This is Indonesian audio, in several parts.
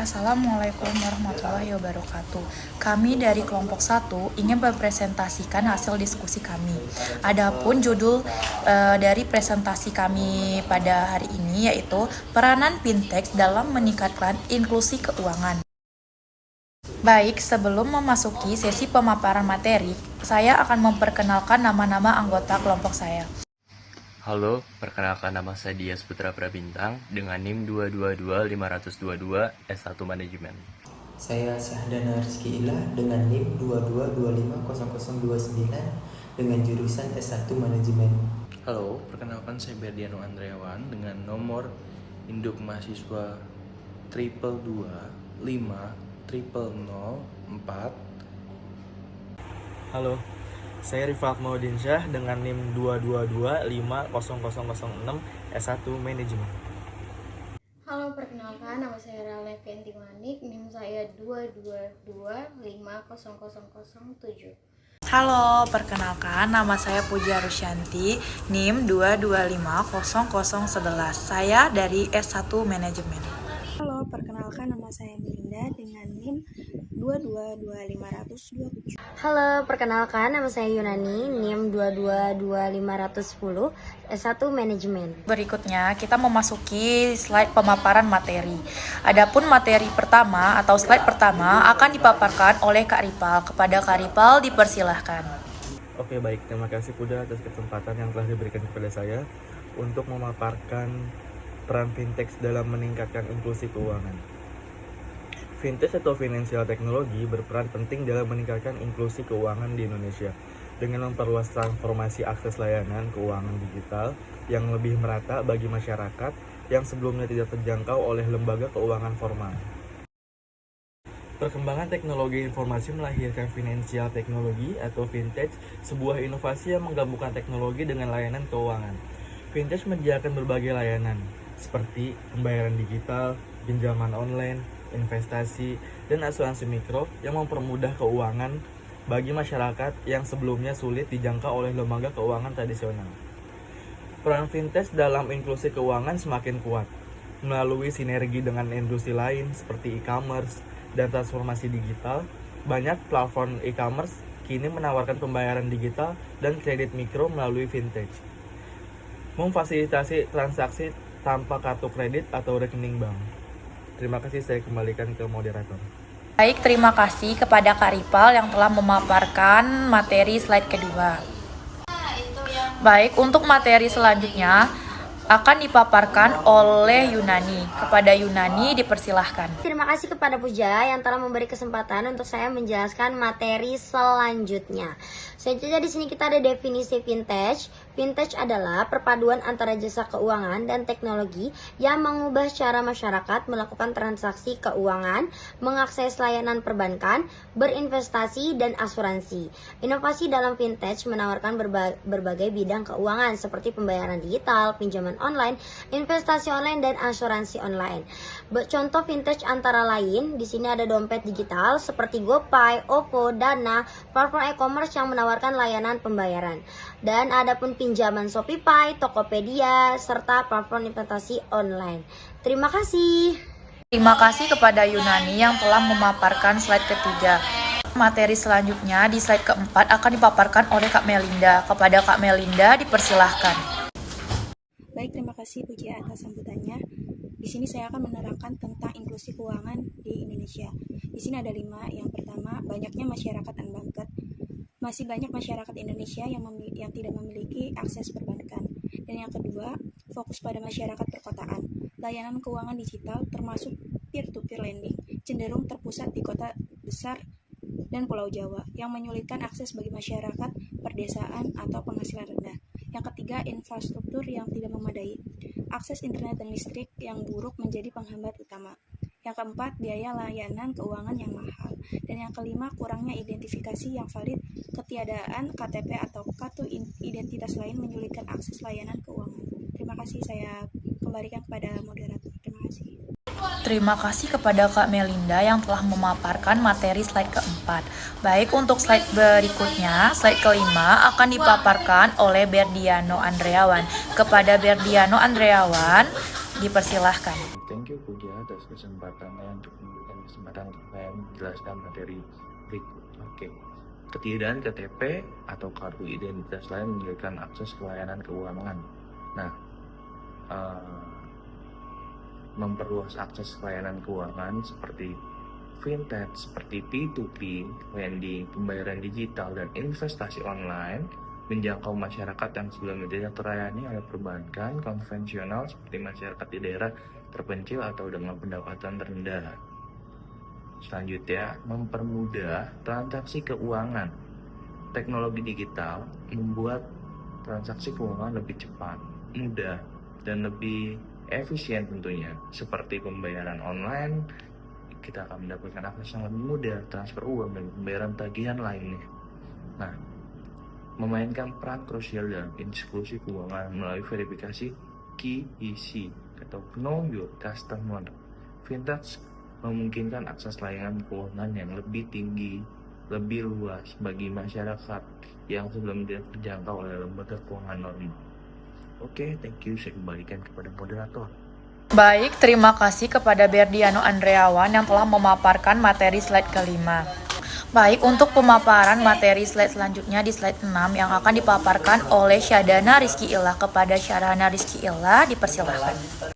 Assalamualaikum warahmatullahi wabarakatuh. Kami dari kelompok 1 ingin mempresentasikan hasil diskusi kami. Adapun judul dari presentasi kami pada hari ini yaitu peranan fintech dalam meningkatkan inklusi keuangan. Baik, sebelum memasuki sesi pemaparan materi, saya akan memperkenalkan nama-nama anggota kelompok saya. Halo, perkenalkan nama saya Dias Putra Prabintang dengan NIM 222522 S1 Manajemen. Saya Syahdana Rizky Ilah dengan NIM 22250029 dengan jurusan S1 Manajemen. Halo, perkenalkan saya Berdiano Andreawan dengan nomor induk mahasiswa 222500004. Halo, saya Rifat Maudin Syah dengan NIM 222500006 S1 Manajemen. Halo, perkenalkan nama saya Rale Fenti Manik, NIM saya 222500007. Halo, perkenalkan nama saya Puja Rusyanti, NIM 2250011. Saya dari S1 Manajemen. Halo, perkenalkan nama saya Melinda dengan NIM 222527. Halo, perkenalkan nama saya Yunani, NIM 222510, S1 Manajemen. Berikutnya, kita memasuki slide pemaparan materi. Adapun materi pertama atau slide pertama akan dipaparkan oleh Kak Ripal. Kepada Kak Ripal, dipersilahkan. Oke, baik. Terima kasih Puda atas kesempatan yang telah diberikan kepada saya untuk memaparkan peran fintech dalam meningkatkan inklusi keuangan. Fintech atau financial technology berperan penting dalam meningkatkan inklusi keuangan di Indonesia dengan memperluas transformasi akses layanan keuangan digital yang lebih merata bagi masyarakat yang sebelumnya tidak terjangkau oleh lembaga keuangan formal. Perkembangan teknologi informasi melahirkan financial technology atau fintech, sebuah inovasi yang menggabungkan teknologi dengan layanan keuangan. Fintech menyediakan berbagai layanan seperti pembayaran digital, pinjaman online, investasi, dan asuransi mikro yang mempermudah keuangan bagi masyarakat yang sebelumnya sulit dijangkau oleh lembaga keuangan tradisional. Peran fintech dalam inklusi keuangan semakin kuat melalui sinergi dengan industri lain seperti e-commerce dan transformasi digital. Banyak platform e-commerce kini menawarkan pembayaran digital dan kredit mikro melalui fintech, memfasilitasi transaksi tanpa kartu kredit atau rekening bank. Terima kasih, saya kembalikan ke moderator. Baik, terima kasih kepada Kak Ripal yang telah memaparkan materi slide kedua. Baik, untuk materi selanjutnya akan dipaparkan oleh Yunani. Kepada Yunani, dipersilahkan. Terima kasih kepada Puja yang telah memberi kesempatan untuk saya menjelaskan materi selanjutnya. Selanjutnya di sini kita ada definisi fintech. Fintech adalah perpaduan antara jasa keuangan dan teknologi yang mengubah cara masyarakat melakukan transaksi keuangan, mengakses layanan perbankan, berinvestasi, dan asuransi. Inovasi dalam fintech menawarkan berbagai bidang keuangan seperti pembayaran digital, pinjaman online, investasi online, dan asuransi online. Contoh fintech antara lain, di sini ada dompet digital seperti GoPay, OVO, Dana, platform e-commerce yang menawarkan layanan pembayaran. Dan ada pun pinjaman ShopeePay, Tokopedia, serta platform investasi online. Terima kasih. Terima kasih kepada Yunani yang telah memaparkan slide ketiga. Materi selanjutnya di slide keempat akan dipaparkan oleh Kak Melinda. Kepada Kak Melinda, dipersilahkan. Baik, terima kasih Puja atas sambutannya. Di sini saya akan menerangkan tentang inklusi keuangan di Indonesia. Di sini ada 5. Yang pertama, banyaknya masyarakat unbanked. Masih banyak masyarakat Indonesia yang tidak memiliki akses perbankan. Dan yang kedua, fokus pada masyarakat perkotaan. Layanan keuangan digital termasuk peer-to-peer lending cenderung terpusat di kota besar dan Pulau Jawa yang menyulitkan akses bagi masyarakat perdesaan atau penghasilan rendah. Yang ketiga, infrastruktur yang tidak memadai. Akses internet dan listrik yang buruk menjadi penghambat utama. Yang keempat, biaya layanan keuangan yang mahal. Dan yang kelima, kurangnya identifikasi yang valid, ketiadaan KTP atau kartu identitas lain menyulitkan akses layanan keuangan. Terima kasih, saya kembalikan kepada moderator. Terima kasih. Terima kasih kepada Kak Melinda yang telah memaparkan materi slide keempat. Baik, untuk slide berikutnya, slide kelima akan dipaparkan oleh Berdiano Andreawan. Kepada Berdiano Andreawan, dipersilahkan. Thank you, Puja. Puja atas kesempatannya untuk memberikan kesempatan untuk saya menjelaskan materi berikut. Oke. Ketiadaan KTP atau kartu identitas lain memberikan akses ke layanan keuangan. Nah, memperluas akses layanan keuangan seperti fintech, seperti P2P, lending, pembayaran digital, dan investasi online menjangkau masyarakat yang sebelumnya tidak terlayani oleh perbankan konvensional seperti masyarakat di daerah terpencil atau dengan pendapatan rendah. Selanjutnya, mempermudah transaksi keuangan. Teknologi digital membuat transaksi keuangan lebih cepat, mudah, dan lebih efisien tentunya. Seperti pembayaran online, kita akan mendapatkan akses yang lebih mudah, transfer uang, dan pembayaran tagihan lainnya. Nah, memainkan peran krusial dalam inklusi keuangan melalui verifikasi KYC atau Know Your Customer. Fintech memungkinkan akses layanan keuangan yang lebih tinggi, lebih luas bagi masyarakat yang sebelumnya tidak terjangkau oleh lembaga keuangan normal. Oke, thank you. Saya kembalikan kepada moderator. Baik, terima kasih kepada Berdiano Andreawan yang telah memaparkan materi slide kelima. Baik, untuk pemaparan materi slide selanjutnya di slide 6 yang akan dipaparkan oleh Syadana Rizky Illah. Kepada Syadana Rizky Illah, dipersilakan.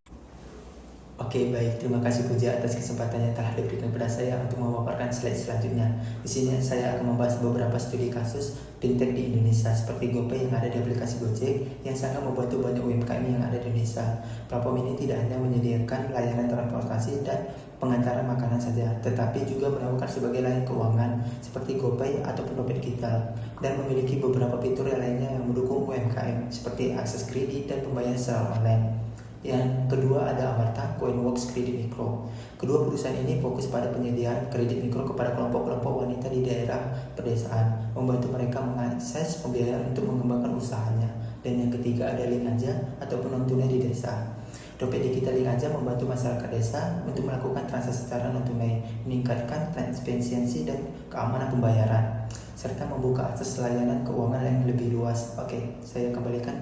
Oke, baik. Terima kasih Puja atas kesempatan yang telah diberikan kepada saya untuk memaparkan slide selanjutnya. Di sini saya akan membahas beberapa studi kasus fintech di Indonesia seperti GoPay yang ada di aplikasi Gojek yang sangat membantu banyak UMKM yang ada di Indonesia. Platform ini tidak hanya menyediakan layanan transportasi dan pengantaran makanan saja, tetapi juga menawarkan sebagai layanan keuangan seperti GoPay ataupun dompet digital dan memiliki beberapa fitur yang lainnya yang mendukung UMKM seperti akses kredit dan pembayaran secara online. Yang kedua ada Amarta Coinworks Kredit Mikro. Kedua perusahaan ini fokus pada penyediaan kredit mikro kepada kelompok-kelompok wanita di daerah pedesaan, membantu mereka mengakses pembiayaan untuk mengembangkan usahanya. Dan yang ketiga ada Link Aja ataupun non tunai di desa. Dompet digital Link Aja membantu masyarakat desa untuk melakukan transaksi secara non tunai, meningkatkan transparansi dan keamanan pembayaran, serta membuka akses layanan keuangan yang lebih luas. Oke, saya kembalikan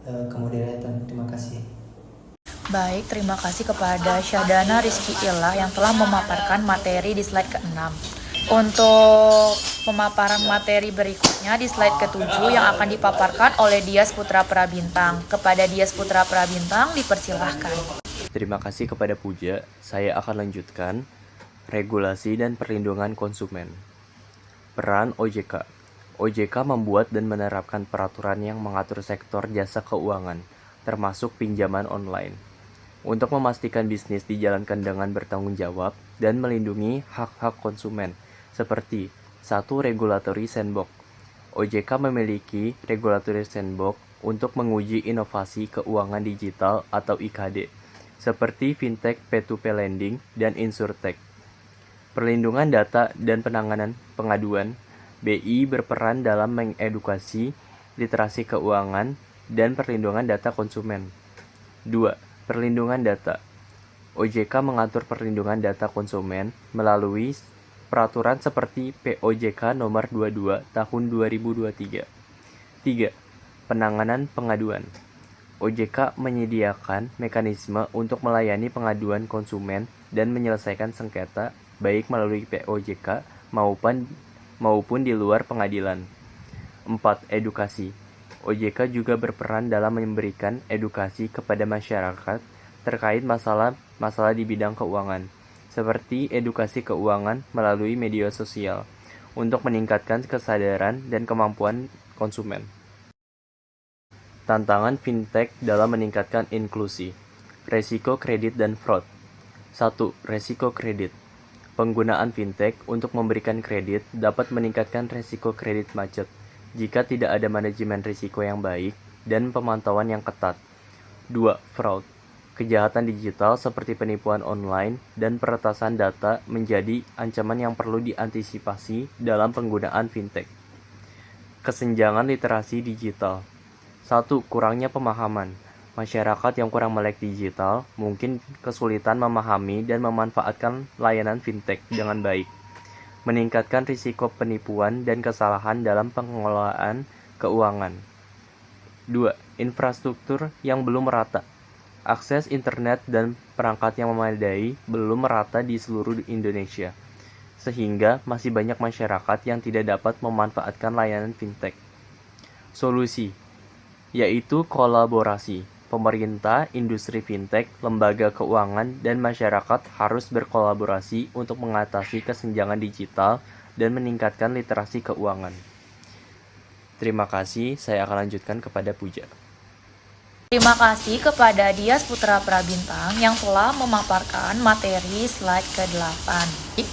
ke moderator. Terima kasih. Baik, terima kasih kepada Syadana Rizky Illah yang telah memaparkan materi di slide ke-6. Untuk pemaparan materi berikutnya di slide ke-7 yang akan dipaparkan oleh Dias Putra Prabintang. Kepada Dias Putra Prabintang, dipersilahkan. Terima kasih kepada Puja. Saya akan lanjutkan regulasi dan perlindungan konsumen. Peran OJK. OJK membuat dan menerapkan peraturan yang mengatur sektor jasa keuangan, termasuk pinjaman online, untuk memastikan bisnis dijalankan dengan bertanggung jawab dan melindungi hak-hak konsumen, seperti 1. Regulatory Sandbox. OJK memiliki Regulatory Sandbox untuk menguji inovasi keuangan digital atau IKD, seperti fintech, P2P lending, dan insurtech. Perlindungan data dan penanganan pengaduan. BI berperan dalam mengedukasi literasi keuangan dan perlindungan data konsumen. 2. Perlindungan data. OJK mengatur perlindungan data konsumen melalui peraturan seperti POJK nomor 22 tahun 2023. 3. Penanganan pengaduan. OJK menyediakan mekanisme untuk melayani pengaduan konsumen dan menyelesaikan sengketa baik melalui POJK maupun di luar pengadilan. 4. Edukasi. OJK juga berperan dalam memberikan edukasi kepada masyarakat terkait masalah di bidang keuangan, seperti edukasi keuangan melalui media sosial, untuk meningkatkan kesadaran dan kemampuan konsumen. Tantangan fintech dalam meningkatkan inklusi. Resiko kredit dan fraud. 1. Resiko kredit. Penggunaan fintech untuk memberikan kredit dapat meningkatkan risiko kredit macet jika tidak ada manajemen risiko yang baik dan pemantauan yang ketat. 2. Fraud. Kejahatan digital seperti penipuan online dan peretasan data menjadi ancaman yang perlu diantisipasi dalam penggunaan fintech. Kesenjangan literasi digital. 1. Kurangnya pemahaman. Masyarakat yang kurang melek digital mungkin kesulitan memahami dan memanfaatkan layanan fintech dengan baik, meningkatkan risiko penipuan dan kesalahan dalam pengelolaan keuangan. 2. Infrastruktur yang belum merata. Akses internet dan perangkat yang memadai belum merata di seluruh Indonesia, sehingga masih banyak masyarakat yang tidak dapat memanfaatkan layanan fintech. Solusi, yaitu kolaborasi. Pemerintah, industri fintech, lembaga keuangan, dan masyarakat harus berkolaborasi untuk mengatasi kesenjangan digital dan meningkatkan literasi keuangan. Terima kasih, saya akan lanjutkan kepada Puja. Terima kasih kepada Dias Putra Prabintang yang telah memaparkan materi slide ke-8.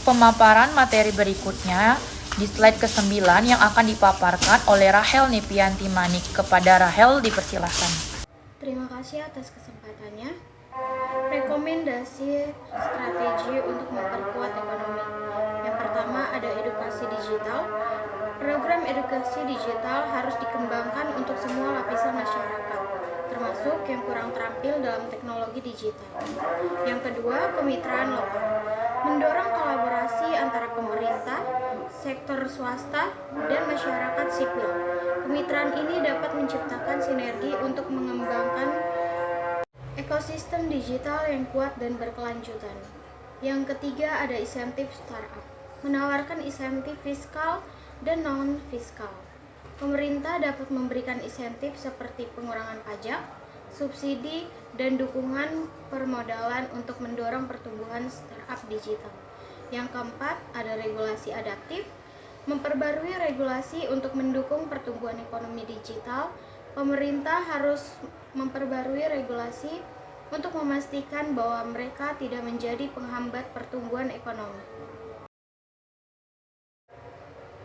Pemaparan materi berikutnya di slide ke-9 yang akan dipaparkan oleh Rahel Nipianti Manik. Kepada Rahel dipersilahkan. Terima kasih atas kesempatannya. Rekomendasi strategi untuk memperkuat ekonomi. Yang pertama ada edukasi digital. Program edukasi digital harus dikembangkan untuk semua lapisan masyarakat, termasuk yang kurang terampil dalam teknologi digital. Yang kedua, kemitraan lokal. Mendorong kolaborasi antara pemerintah, sektor swasta, dan masyarakat sipil. Kemitraan ini dapat menciptakan sinergi untuk mengembangkan ekosistem digital yang kuat dan berkelanjutan. Yang ketiga ada insentif startup. Menawarkan insentif fiskal dan non-fiskal. Pemerintah dapat memberikan insentif seperti pengurangan pajak, subsidi, dan dukungan permodalan untuk mendorong pertumbuhan startup digital. Yang keempat, ada regulasi adaptif. Memperbarui regulasi untuk mendukung pertumbuhan ekonomi digital. Pemerintah harus memperbarui regulasi untuk memastikan bahwa mereka tidak menjadi penghambat pertumbuhan ekonomi.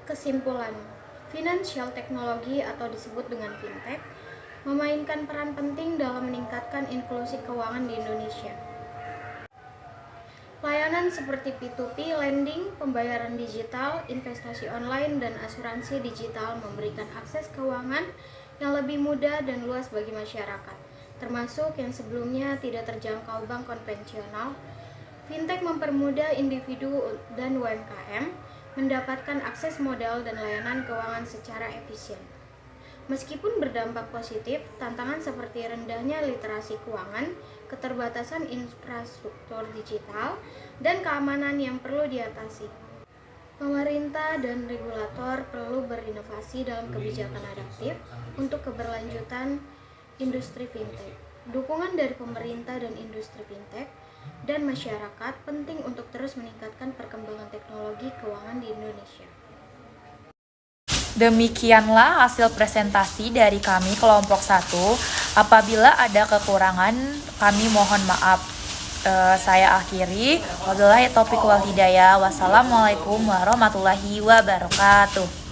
Kesimpulan, financial technology atau disebut dengan fintech memainkan peran penting dalam meningkatkan inklusi keuangan di Indonesia. Layanan seperti P2P, lending, pembayaran digital, investasi online, dan asuransi digital memberikan akses keuangan yang lebih mudah dan luas bagi masyarakat, termasuk yang sebelumnya tidak terjangkau bank konvensional. Fintech mempermudah individu dan UMKM mendapatkan akses modal dan layanan keuangan secara efisien. Meskipun berdampak positif, tantangan seperti rendahnya literasi keuangan, keterbatasan infrastruktur digital, dan keamanan yang perlu diatasi. Pemerintah dan regulator perlu berinovasi dalam kebijakan adaptif untuk keberlanjutan industri fintech. Dukungan dari pemerintah dan industri fintech dan masyarakat penting untuk terus meningkatkan perkembangan teknologi keuangan di Indonesia. Demikianlah hasil presentasi dari kami kelompok 1. Apabila ada kekurangan, kami mohon maaf. Saya akhiri. Wabillahi taufiq wal hidayah. Wassalamualaikum warahmatullahi wabarakatuh.